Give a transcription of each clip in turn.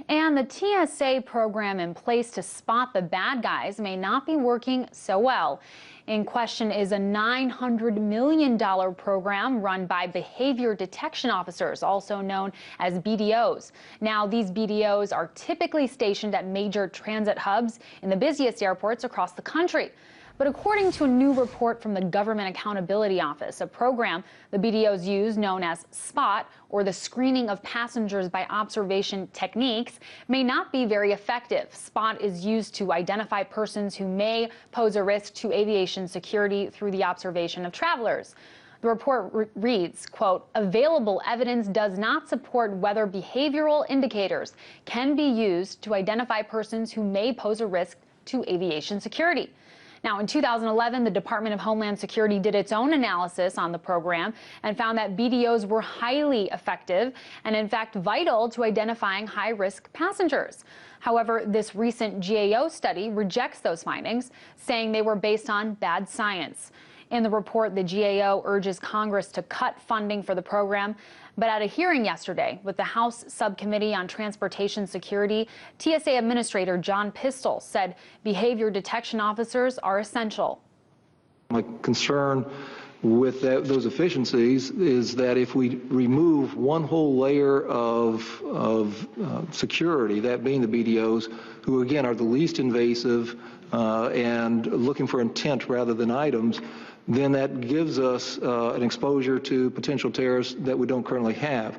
And the TSA program in place to spot the bad guys may not be working so well. In question is a $900 million program run by behavior detection officers, also known as BDOs. Now, these BDOs are typically stationed at major transit hubs in the busiest airports across the country. But according to a new report from the Government Accountability Office, a program the BDOs use known as SPOT, or the screening of passengers by observation techniques, may not be very effective. SPOT is used to identify persons who may pose a risk to aviation security through the observation of travelers. The report reads, quote, available evidence does not support whether behavioral indicators can be used to identify persons who may pose a risk to aviation security. Now, in 2011, the Department of Homeland Security did its own analysis on the program and found that BDOs were highly effective and, in fact, vital to identifying high-risk passengers. However, this recent GAO study rejects those findings, saying they were based on bad science. In the report, the GAO urges Congress to cut funding for the program. But at a hearing yesterday with the House Subcommittee on Transportation Security, TSA Administrator John Pistol said behavior detection officers are essential. My concern with those efficiencies is that if we remove one whole layer of security, that being the BDOs, who again are the least invasive and looking for intent rather than items, then that gives us an exposure to potential terrorists that we don't currently have.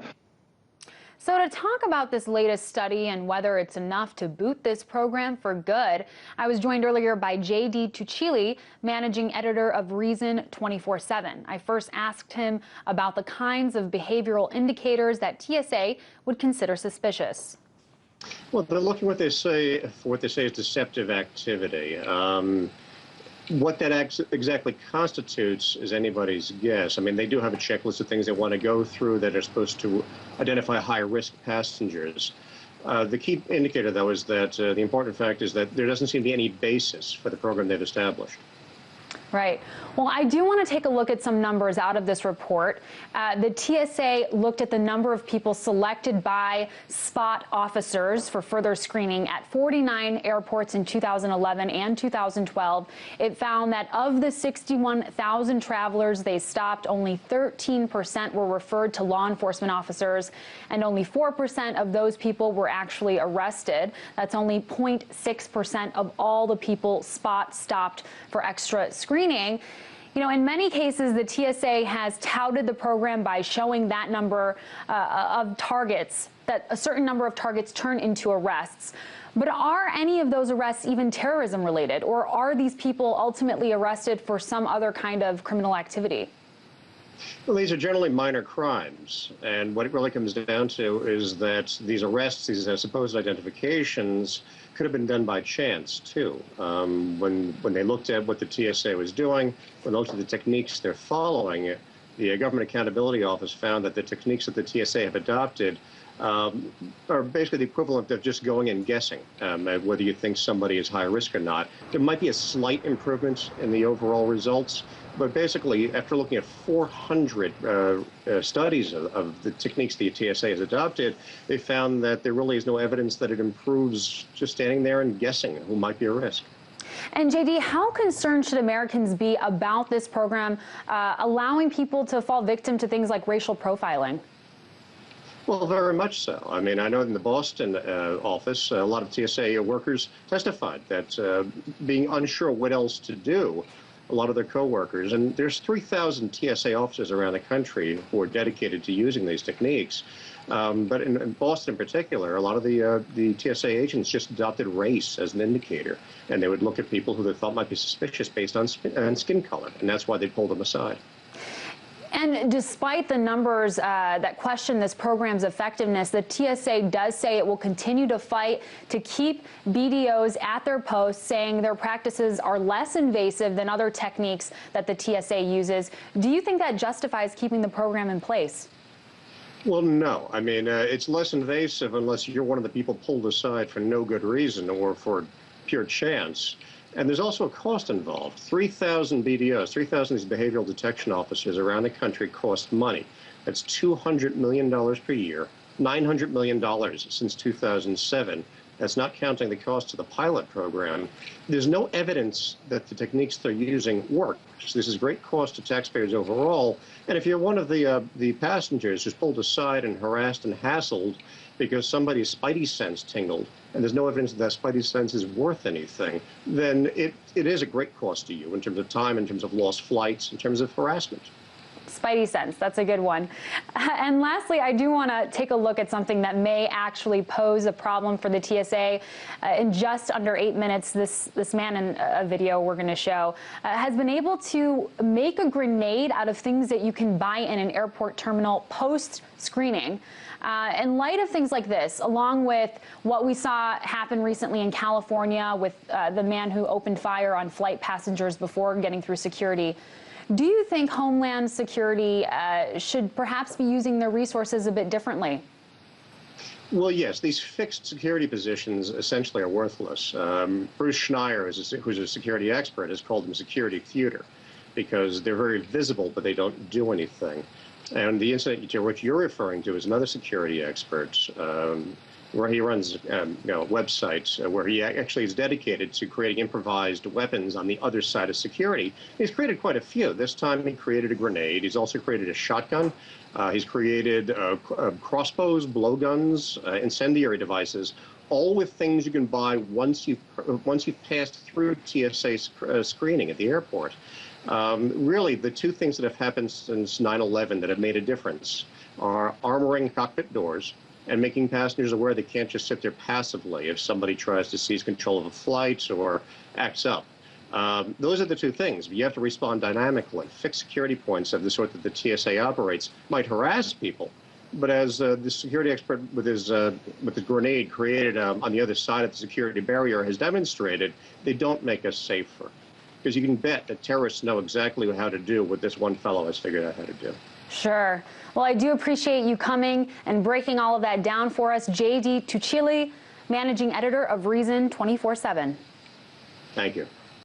So to talk about this latest study and whether it's enough to boot this program for good, I was joined earlier by J.D. Tuccille, managing editor of Reason 24/7. I first asked him about the kinds of behavioral indicators that TSA would consider suspicious. Well, they're looking for what they say is deceptive activity. What that exactly constitutes is anybody's guess. I mean, they do have a checklist of things they want to go through that are supposed to identify high-risk passengers. The key indicator, though, is that the important fact is that there doesn't seem to be any basis for the program they've established. Right. Well, I do want to take a look at some numbers out of this report. The TSA looked at the number of people selected by SPOT officers for further screening at 49 airports in 2011 and 2012. It found that of the 61,000 travelers they stopped, only 13% were referred to law enforcement officers, and only 4% of those people were actually arrested. That's only 0.6% of all the people SPOT stopped for extra screening. You know, in many cases, the TSA has touted the program by showing that number of targets, that a certain number of targets turn into arrests. But are any of those arrests even terrorism related, or are these people ultimately arrested for some other kind of criminal activity? Well, these are generally minor crimes, and what it really comes down to is that these arrests, these supposed identifications, could have been done by chance, too. When they looked at what the TSA was doing, when they looked at the techniques they're following, the Government Accountability Office found that the techniques that the TSA have adopted are basically the equivalent of just going and guessing whether you think somebody is high risk or not. There might be a slight improvement in the overall results, but basically, after looking at 400 studies of the techniques the TSA has adopted, they found that there really is no evidence that it improves just standing there and guessing who might be a risk. And JD, how concerned should Americans be about this program allowing people to fall victim to things like racial profiling? Well, very much so. I mean, I know in the Boston office, a lot of TSA workers testified that being unsure what else to do, a lot of their coworkers, and there's 3,000 TSA officers around the country who are dedicated to using these techniques. But in Boston in particular, a lot of the TSA agents just adopted race as an indicator, and they would look at people who they thought might be suspicious based on skin color, and that's why they pulled them aside. And despite the numbers that question this program's effectiveness, the TSA does say it will continue to fight to keep BDOs at their posts, saying their practices are less invasive than other techniques that the TSA uses. Do you think that justifies keeping the program in place? Well, no. I mean, it's less invasive unless you're one of the people pulled aside for no good reason or for pure chance. And there's also a cost involved. 3,000 BDOs, 3,000 of these behavioral detection officers around the country cost money. That's $200 million per year. $900 million since 2007. That's not counting the cost of the pilot program. There's no evidence that the techniques they're using work. So this is great cost to taxpayers overall. And if you're one of the passengers who's pulled aside and harassed and hassled because somebody's spidey sense tingled, and there's no evidence that that spidey sense is worth anything, then it is a great cost to you in terms of time, in terms of lost flights, in terms of harassment. Spidey sense, that's a good one. And lastly, I do want to take a look at something that may actually pose a problem for the TSA. In just under 8 minutes, this man in a video we're going to show has been able to make a grenade out of things that you can buy in an airport terminal post-screening. In light of things like this, along with what we saw happen recently in California with the man who opened fire on flight passengers before getting through security, do you think Homeland Security should perhaps be using their resources a bit differently? Well, yes, these fixed security positions essentially are worthless. Bruce Schneier, who's a security expert, has called them security theater because they're very visible, but they don't do anything. And the incident to which you're referring to is another security expert where he runs websites where he actually is dedicated to creating improvised weapons on the other side of security. He's created quite a few. This time he created a grenade. He's also created a shotgun. He's created crossbows, blowguns, incendiary devices, all with things you can buy once you've passed through TSA screening at the airport. Really, the two things that have happened since 9/11 that have made a difference are armoring cockpit doors and making passengers aware they can't just sit there passively if somebody tries to seize control of a flight or acts up. Those are the two things. You have to respond dynamically. Fixed security points of the sort that the TSA operates might harass people, but as the security expert with his grenade created on the other side of the security barrier has demonstrated, they don't make us safer. Because you can bet that terrorists know exactly how to do what this one fellow has figured out how to do. Sure. Well, I do appreciate you coming and breaking all of that down for us. J.D. Tuccille, managing editor of Reason 24/7. Thank you.